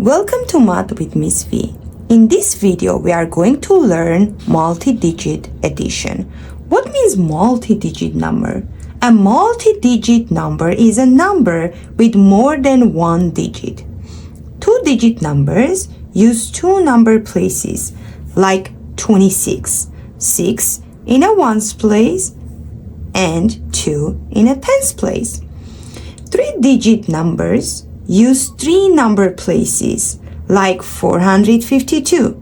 Welcome to Math with Miss V. In this video, we are going to learn multi-digit addition. What means multi-digit number? A multi-digit number is a number with more than one digit. Two-digit numbers use two number places, like 26, 6 in a ones place, and 2 in a tens place. Three-digit numbers use three number places, like 452,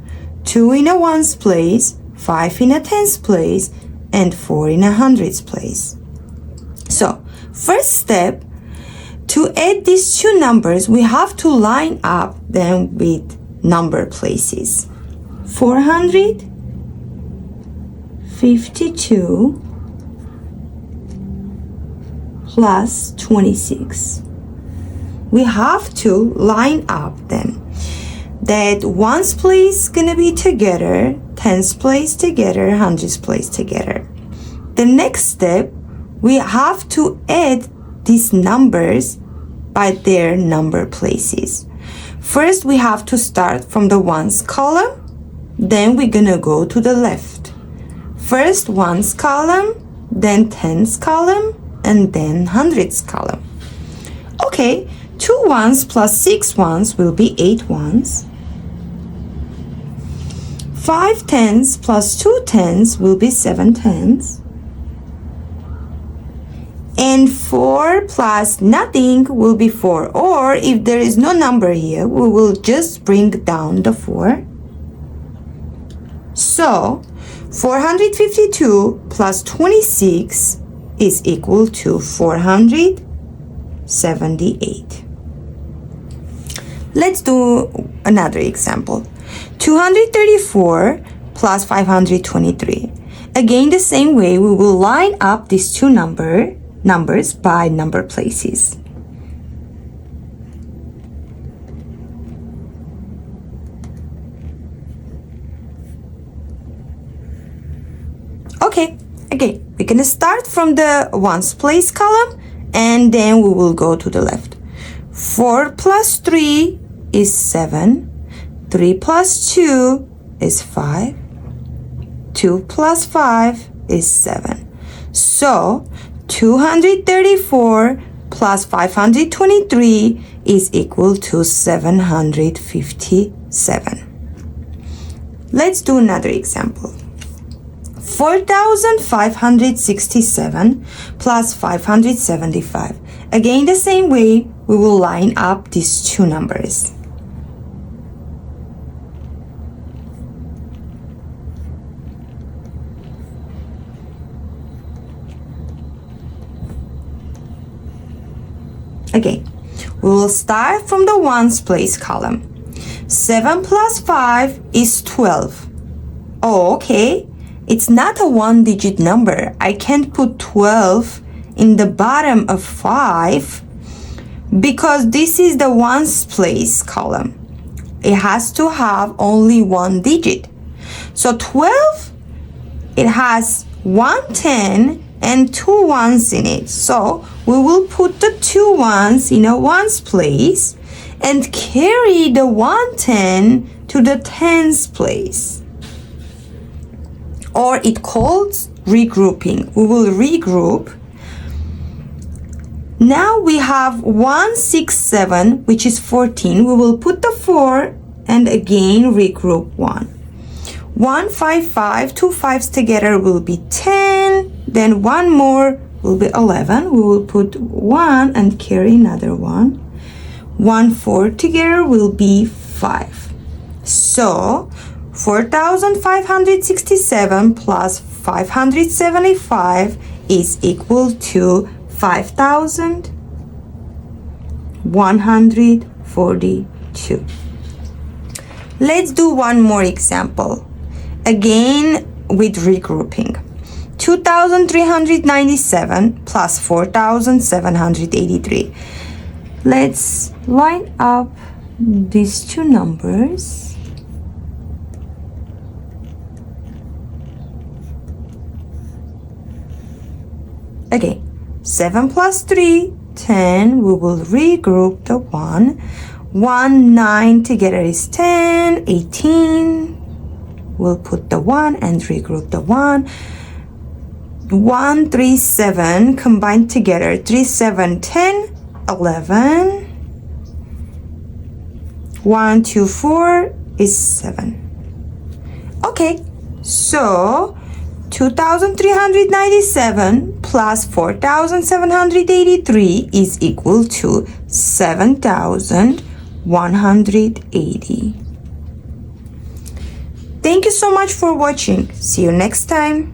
2 in a ones place, 5 in a tens place, and 4 in a hundreds place. So, first step, to add these two numbers, we have to line up them with number places. 452 plus 26. We have to line up them. That ones place gonna be together, tens place together, hundreds place together. The next step, we have to add these numbers by their number places. First, we have to start from the ones column, then we're gonna go to the left. First ones column, then tens column, and then hundreds column. Okay, 2 ones plus 6 ones will be 8 ones. 5 tens plus 2 tens will be 7 tens. And 4 plus nothing will be 4. Or if there is no number here, we will just bring down the 4. So, 452 plus 26 is equal to 478. Let's do another example. 234 plus 523. Again, the same way, we will line up these two numbers by number places. Okay, again, we're gonna start from the ones place column and then we will go to the left. 4 plus 3 is 7. 3 plus 2 is 5. 2 plus 5 is 7. So, 234 plus 523 is equal to 757. Let's do another example. 4,567 plus 575. Again, the same way, we will line up these two numbers. Okay, we will start from the ones place column. 7 plus 5 is 12. Oh, okay. It's not a one-digit number. I can't put 12 in the bottom of 5 because this is the ones place column. It has to have only one digit. So 12, it has 1 10 and 2 ones in it. So we will put the 2 ones in a ones place and carry the 1 10 to the tens place. Or it calls regrouping. We will regroup. Now we have 167, which is 14. We will put the 4 and again regroup 1. 155, 2 5s together will be 10. Then one more will be 11. We will put 1 and carry another 1. 1 4 together will be 5. So 4,567 plus 575 is equal to 5,142. Let's do one more example. Again with regrouping. 2,397 plus 4,783. Let's line up these two numbers. Okay, 7 plus 3, 10. We will regroup the 1. 1, 9 together is 10, 18. We'll put the 1 and regroup the 1. 1, 3, 7 combined together. 3, 7, 10, 11. 1, 2, 4 is 7. Okay, so 2,397 plus 4,783 is equal to 7,180. Thank you so much for watching. See you next time.